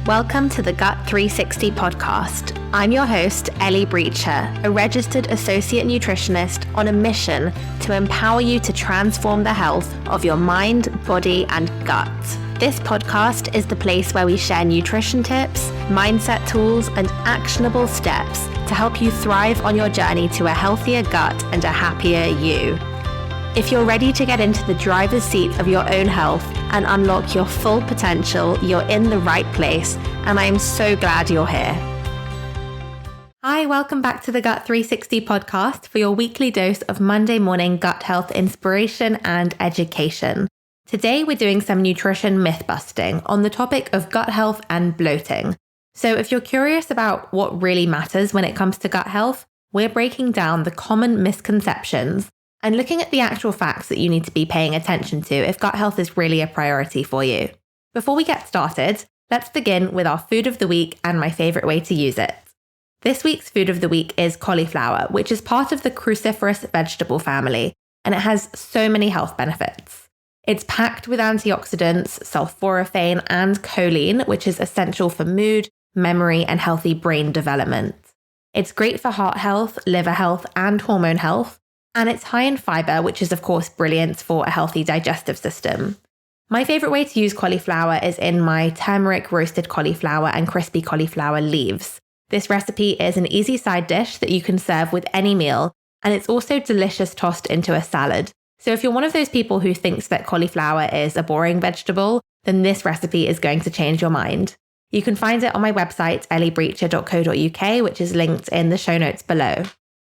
Welcome to the Gut 360 podcast. I'm your host, Eli Brecher, a Registered Associate Nutritionist on a mission to empower you to transform the health of your mind, body, and gut. This podcast is the place where we share nutrition tips, mindset tools, and actionable steps to help you thrive on your journey to a healthier gut and a happier you. If you're ready to get into the driver's seat of your own health and unlock your full potential, you're in the right place, and I am so glad you're here. Hi, welcome back to the Gut 360 podcast for your weekly dose of Monday morning gut health inspiration and education. Today, we're doing some nutrition myth busting on the topic of gut health and bloating. So if you're curious about what really matters when it comes to gut health, we're breaking down the common misconceptions and looking at the actual facts that you need to be paying attention to if gut health is really a priority for you. Before we get started, let's begin with our food of the week and my favorite way to use it. This week's food of the week is cauliflower, which is part of the cruciferous vegetable family, and it has so many health benefits. It's packed with antioxidants, sulforaphane, and choline, which is essential for mood, memory, and healthy brain development. It's great for heart health, liver health, and hormone health. And it's high in fiber, which is of course brilliant for a healthy digestive system. My favorite way to use cauliflower is in my turmeric roasted cauliflower and crispy cauliflower leaves. This recipe is an easy side dish that you can serve with any meal, and it's also delicious tossed into a salad. So if you're one of those people who thinks that cauliflower is a boring vegetable, then this recipe is going to change your mind. You can find it on my website, elibrecher.co.uk, which is linked in the show notes below.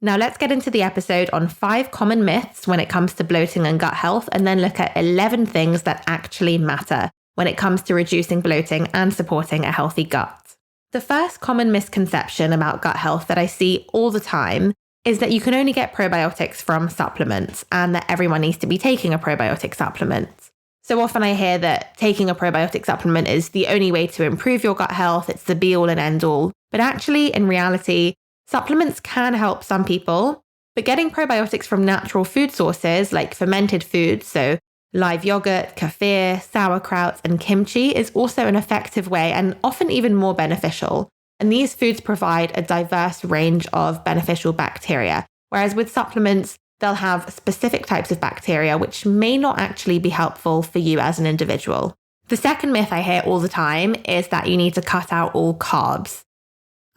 Now let's get into the episode on 5 common myths when it comes to bloating and gut health, and then look at 11 things that actually matter when it comes to reducing bloating and supporting a healthy gut. The first common misconception about gut health that I see all the time is that you can only get probiotics from supplements and that everyone needs to be taking a probiotic supplement. So often I hear that taking a probiotic supplement is the only way to improve your gut health, it's the be all and end all. But actually, in reality, supplements can help some people, but getting probiotics from natural food sources like fermented foods, so live yogurt, kefir, sauerkraut, and kimchi, is also an effective way and often even more beneficial. And these foods provide a diverse range of beneficial bacteria, whereas with supplements, they'll have specific types of bacteria which may not actually be helpful for you as an individual. The second myth I hear all the time is that you need to cut out all carbs.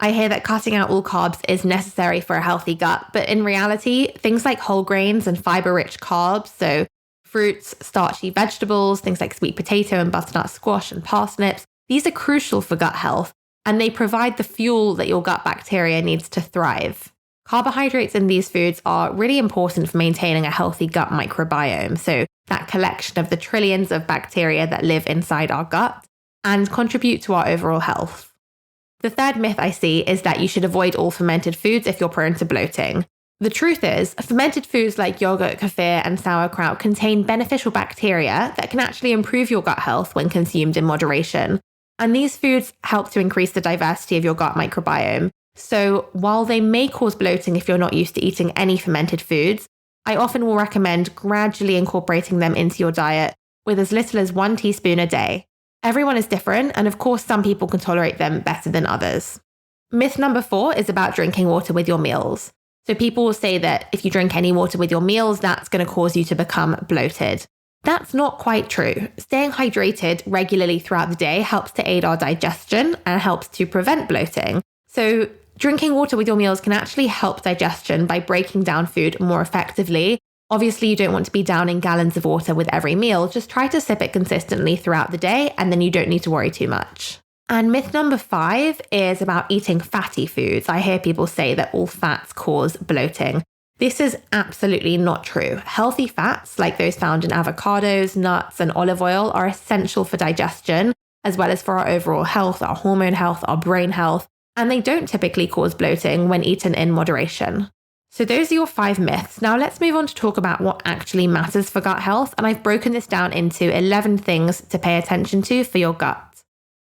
I hear that cutting out all carbs is necessary for a healthy gut, but in reality, things like whole grains and fiber-rich carbs, so fruits, starchy vegetables, things like sweet potato and butternut squash and parsnips, these are crucial for gut health, and they provide the fuel that your gut bacteria needs to thrive. Carbohydrates in these foods are really important for maintaining a healthy gut microbiome, so that collection of the trillions of bacteria that live inside our gut and contribute to our overall health. The third myth I see is that you should avoid all fermented foods if you're prone to bloating. The truth is, fermented foods like yogurt, kefir, and sauerkraut contain beneficial bacteria that can actually improve your gut health when consumed in moderation. And these foods help to increase the diversity of your gut microbiome. So while they may cause bloating if you're not used to eating any fermented foods, I often will recommend gradually incorporating them into your diet with as little as 1 teaspoon a day. Everyone is different, and of course, some people can tolerate them better than others. Myth number 4 is about drinking water with your meals. So people will say that if you drink any water with your meals, that's going to cause you to become bloated. That's not quite true. Staying hydrated regularly throughout the day helps to aid our digestion and helps to prevent bloating. So drinking water with your meals can actually help digestion by breaking down food more effectively. Obviously, you don't want to be downing gallons of water with every meal. Just try to sip it consistently throughout the day, and then you don't need to worry too much. And myth number 5 is about eating fatty foods. I hear people say that all fats cause bloating. This is absolutely not true. Healthy fats, like those found in avocados, nuts, and olive oil, are essential for digestion, as well as for our overall health, our hormone health, our brain health, and they don't typically cause bloating when eaten in moderation. So those are your 5 myths. Now let's move on to talk about what actually matters for gut health, and I've broken this down into 11 things to pay attention to for your gut.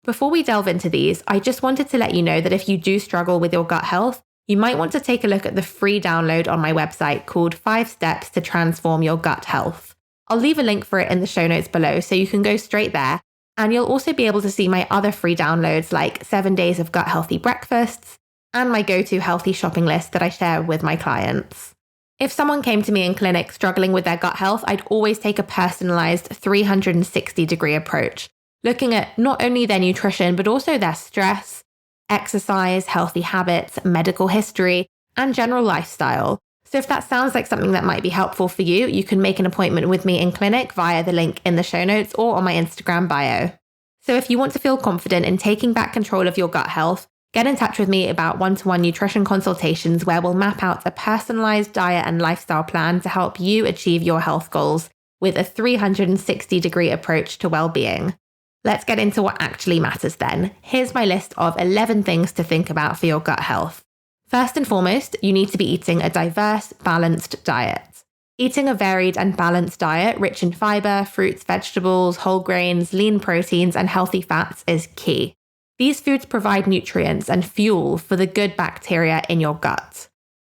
Before we delve into these, I just wanted to let you know that if you do struggle with your gut health, you might want to take a look at the free download on my website called 5 Steps to Transform Your Gut Health. I'll leave a link for it in the show notes below so you can go straight there And you'll also be able to see my other free downloads like 7 days of gut healthy breakfasts and my go-to healthy shopping list that I share with my clients. If someone came to me in clinic struggling with their gut health, I'd always take a personalized 360-degree approach, looking at not only their nutrition, but also their stress, exercise, healthy habits, medical history, and general lifestyle. So if that sounds like something that might be helpful for you, you can make an appointment with me in clinic via the link in the show notes or on my Instagram bio. So if you want to feel confident in taking back control of your gut health, get in touch with me about one-to-one nutrition consultations where we'll map out a personalized diet and lifestyle plan to help you achieve your health goals with a 360-degree approach to well-being. Let's get into what actually matters then. Here's my list of 11 things to think about for your gut health. First and foremost, you need to be eating a diverse, balanced diet. Eating a varied and balanced diet rich in fiber, fruits, vegetables, whole grains, lean proteins, and healthy fats is key. These foods provide nutrients and fuel for the good bacteria in your gut.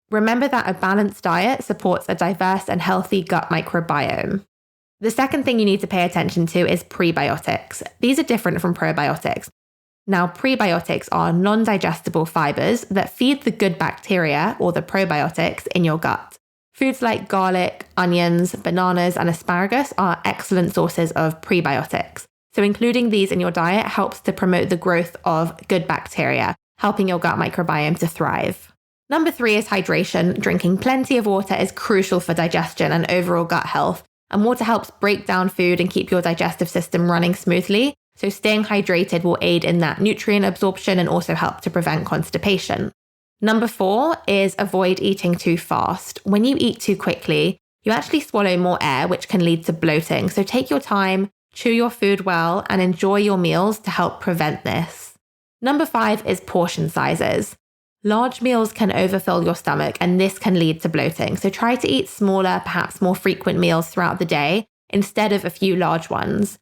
Remember that a balanced diet supports a diverse and healthy gut microbiome. The second thing you need to pay attention to is prebiotics. These are different from probiotics. Now, prebiotics are non-digestible fibers that feed the good bacteria, or the probiotics, in your gut. Foods like garlic, onions, bananas, and asparagus are excellent sources of prebiotics. So including these in your diet helps to promote the growth of good bacteria, helping your gut microbiome to thrive. Number 3 is hydration. Drinking plenty of water is crucial for digestion and overall gut health. And water helps break down food and keep your digestive system running smoothly. So staying hydrated will aid in that nutrient absorption and also help to prevent constipation. Number 4 is avoid eating too fast. When you eat too quickly, you actually swallow more air, which can lead to bloating. So take your time, chew your food well, and enjoy your meals to help prevent this. Number 5 is portion sizes. Large meals can overfill your stomach, and this can lead to bloating. So try to eat smaller, perhaps more frequent meals throughout the day instead of a few large ones.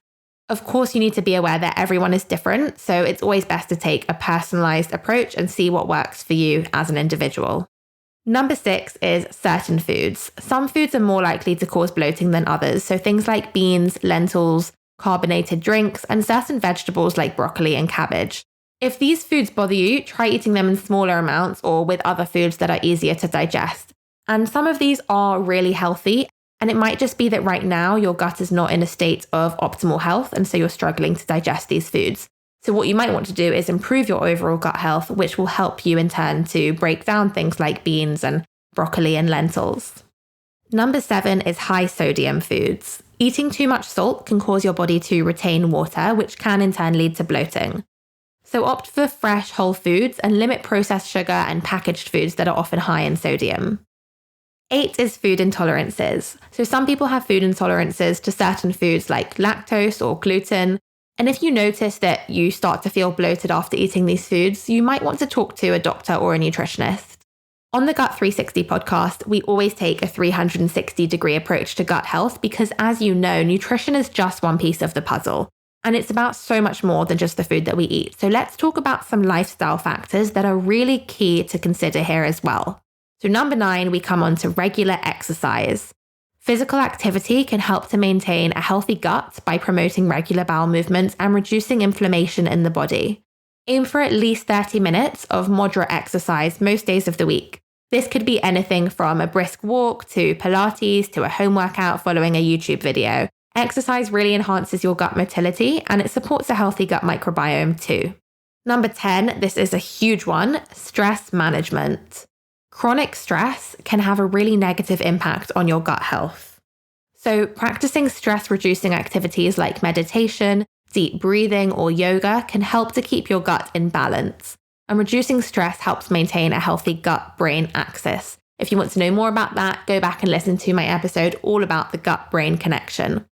Of course, you need to be aware that everyone is different, so it's always best to take a personalized approach and see what works for you as an individual. Number 6 is certain foods. Some foods are more likely to cause bloating than others, so things like beans, lentils, carbonated drinks, and certain vegetables like broccoli and cabbage. If these foods bother you, try eating them in smaller amounts or with other foods that are easier to digest. And some of these are really healthy, and it might just be that right now your gut is not in a state of optimal health, and so you're struggling to digest these foods. So what you might want to do is improve your overall gut health, which will help you in turn to break down things like beans and broccoli and lentils. Number 7 is high sodium foods. Eating too much salt can cause your body to retain water, which can in turn lead to bloating. So opt for fresh whole foods and limit processed sugar and packaged foods that are often high in sodium. 8 is food intolerances. So some people have food intolerances to certain foods like lactose or gluten. And if you notice that you start to feel bloated after eating these foods, you might want to talk to a doctor or a nutritionist. On the Gut 360 podcast, we always take a 360-degree approach to gut health because, as you know, nutrition is just one piece of the puzzle. And it's about so much more than just the food that we eat. So let's talk about some lifestyle factors that are really key to consider here as well. So number 9, we come on to regular exercise. Physical activity can help to maintain a healthy gut by promoting regular bowel movements and reducing inflammation in the body. Aim for at least 30 minutes of moderate exercise most days of the week. This could be anything from a brisk walk to Pilates to a home workout following a YouTube video. Exercise really enhances your gut motility and it supports a healthy gut microbiome too. Number 10, this is a huge one, stress management. Chronic stress can have a really negative impact on your gut health. So practicing stress-reducing activities like meditation, deep breathing, or yoga can help to keep your gut in balance. And reducing stress helps maintain a healthy gut-brain axis. If you want to know more about that, go back and listen to my episode all about the gut-brain connection.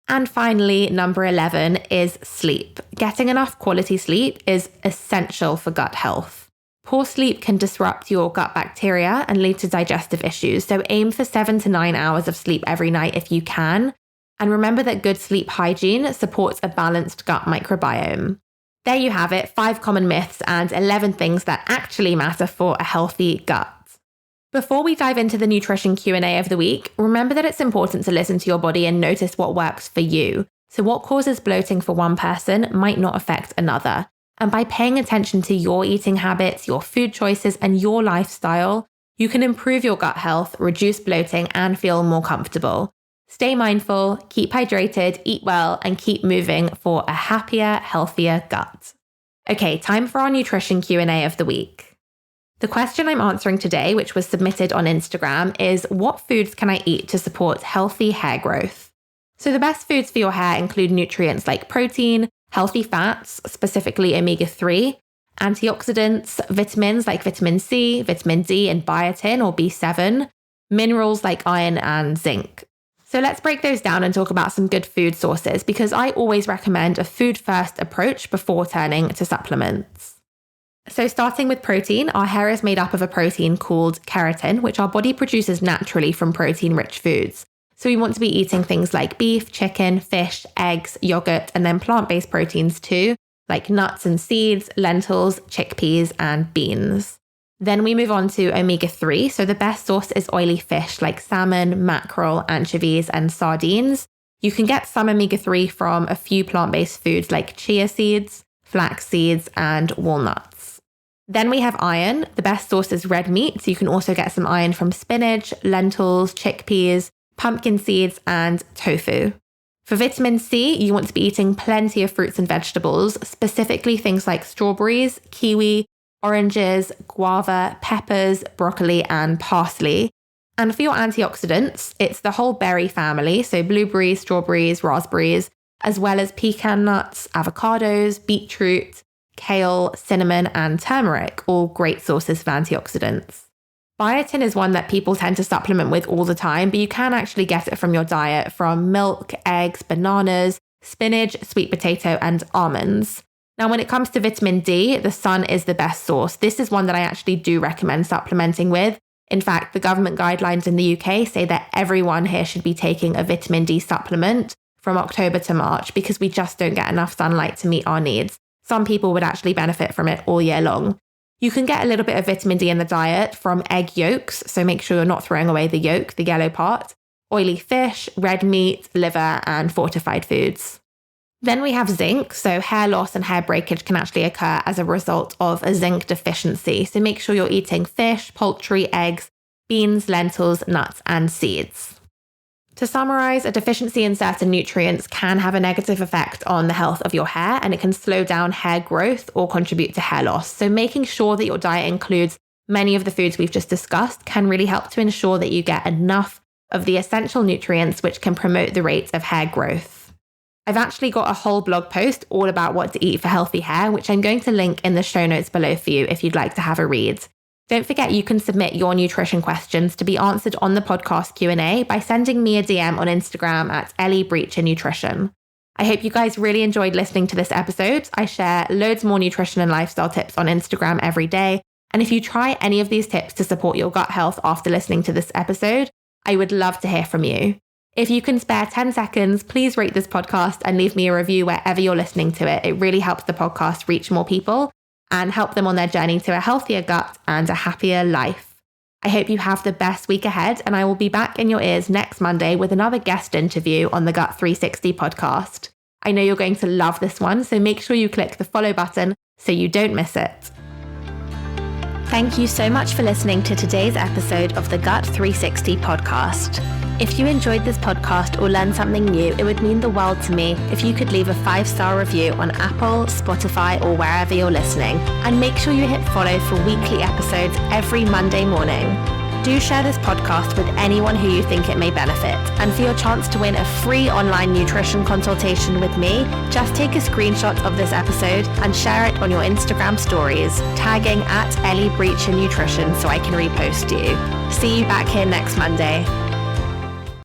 And finally, number 11 is sleep. Getting enough quality sleep is essential for gut health. Poor sleep can disrupt your gut bacteria and lead to digestive issues, so aim for 7 to 9 hours of sleep every night if you can. And remember that good sleep hygiene supports a balanced gut microbiome. There you have it, 5 common myths and 11 things that actually matter for a healthy gut. Before we dive into the nutrition Q&A of the week, remember that it's important to listen to your body and notice what works for you. So what causes bloating for one person might not affect another. And by paying attention to your eating habits, your food choices, and your lifestyle, you can improve your gut health, reduce bloating, and feel more comfortable. Stay mindful, keep hydrated, eat well, and keep moving for a happier, healthier gut. Okay, time for our nutrition Q&A of the week. The question I'm answering today, which was submitted on Instagram, is what foods can I eat to support healthy hair growth? So the best foods for your hair include nutrients like protein, healthy fats, specifically omega-3, antioxidants, vitamins like vitamin C, vitamin D, and biotin or B7, minerals like iron and zinc. So let's break those down and talk about some good food sources, because I always recommend a food-first approach before turning to supplements. So starting with protein, our hair is made up of a protein called keratin, which our body produces naturally from protein-rich foods. So we want to be eating things like beef, chicken, fish, eggs, yogurt, and then plant-based proteins too, like nuts and seeds, lentils, chickpeas, and beans. Then we move on to omega-3. So the best source is oily fish like salmon, mackerel, anchovies, and sardines. You can get some omega-3 from a few plant-based foods like chia seeds, flax seeds, and walnuts. Then we have iron. The best source is red meat. So you can also get some iron from spinach, lentils, chickpeas, pumpkin seeds, and tofu. For vitamin C, you want to be eating plenty of fruits and vegetables, specifically things like strawberries, kiwi, oranges, guava, peppers, broccoli, and parsley. And for your antioxidants, it's the whole berry family, so blueberries, strawberries, raspberries, as well as pecan nuts, avocados, beetroot, kale, cinnamon, and turmeric, all great sources for antioxidants. Biotin is one that people tend to supplement with all the time, but you can actually get it from your diet from milk, eggs, bananas, spinach, sweet potato, and almonds. Now, when it comes to vitamin D, the sun is the best source. This is one that I actually do recommend supplementing with. In fact, the government guidelines in the UK say that everyone here should be taking a vitamin D supplement from October to March because we just don't get enough sunlight to meet our needs. Some people would actually benefit from it all year long. You can get a little bit of vitamin D in the diet from egg yolks, so make sure you're not throwing away the yolk, the yellow part, oily fish, red meat, liver, and fortified foods. Then we have zinc, so hair loss and hair breakage can actually occur as a result of a zinc deficiency. So make sure you're eating fish, poultry, eggs, beans, lentils, nuts, and seeds. To summarize, a deficiency in certain nutrients can have a negative effect on the health of your hair, and it can slow down hair growth or contribute to hair loss. So making sure that your diet includes many of the foods we've just discussed can really help to ensure that you get enough of the essential nutrients which can promote the rate of hair growth. I've actually got a whole blog post all about what to eat for healthy hair, which I'm going to link in the show notes below for you if you'd like to have a read. Don't forget you can submit your nutrition questions to be answered on the podcast Q&A by sending me a DM on Instagram at Eli Brecher Nutrition. I hope you guys really enjoyed listening to this episode. I share loads more nutrition and lifestyle tips on Instagram every day. And if you try any of these tips to support your gut health after listening to this episode, I would love to hear from you. If you can spare 10 seconds, please rate this podcast and leave me a review wherever you're listening to it. It really helps the podcast reach more people and help them on their journey to a healthier gut and a happier life. I hope you have the best week ahead, and I will be back in your ears next Monday with another guest interview on the Gut 360 podcast. I know you're going to love this one, so make sure you click the follow button so you don't miss it. Thank you so much for listening to today's episode of the Gut 360 podcast. If you enjoyed this podcast or learned something new, it would mean the world to me if you could leave a 5-star review on Apple, Spotify, or wherever you're listening. And make sure you hit follow for weekly episodes every Monday morning. Do share this podcast with anyone who you think it may benefit. And for your chance to win a free online nutrition consultation with me, just take a screenshot of this episode and share it on your Instagram stories, tagging at Eli Brecher Nutrition so I can repost you. See you back here next Monday.